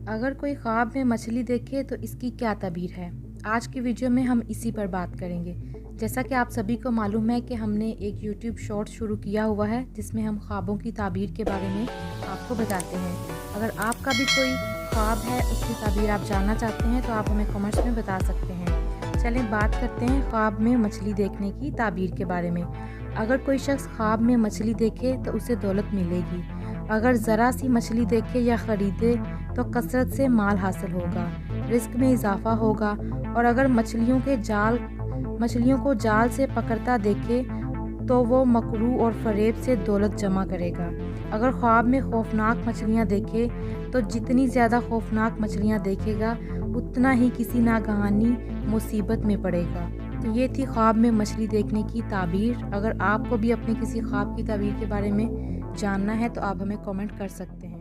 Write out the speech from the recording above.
अगर कोई ख्वाब में मछली देखे तो इसकी क्या ताबीर है। आज की वीडियो में हम इसी पर बात करेंगे। जैसा कि आप सभी को मालूम है कि हमने एक यूट्यूब शॉर्ट शुरू किया हुआ है जिसमें हम ख्वाबों की ताबीर के बारे में आपको बताते हैं। अगर आपका भी कोई ख्वाब है, उसकी ताबीर आप जानना चाहते हैं तो आप हमें कमेंट्स में बता सकते हैं। चलें बात करते हैं ख्वाब में मछली देखने की ताबीर के बारे में। अगर कोई शख्स ख्वाब में मछली देखे तो उसे दौलत मिलेगी। अगर ज़रा सी मछली देखे या ख़रीदे तो कसरत से माल हासिल होगा, रिस्क में इजाफा होगा। और अगर मछलियों को जाल से पकड़ता देखे तो वो मकरू और फरेब से दौलत जमा करेगा। अगर ख्वाब में खौफनाक मछलियाँ देखे तो जितनी ज़्यादा खौफनाक मछलियाँ देखेगा उतना ही किसी नागहानी मुसीबत में पड़ेगा। तो ये थी ख्वाब में मछली देखने की ताबीर। अगर आपको भी अपने किसी ख्वाब की ताबीर के बारे में जानना है तो आप हमें कमेंट कर सकते हैं।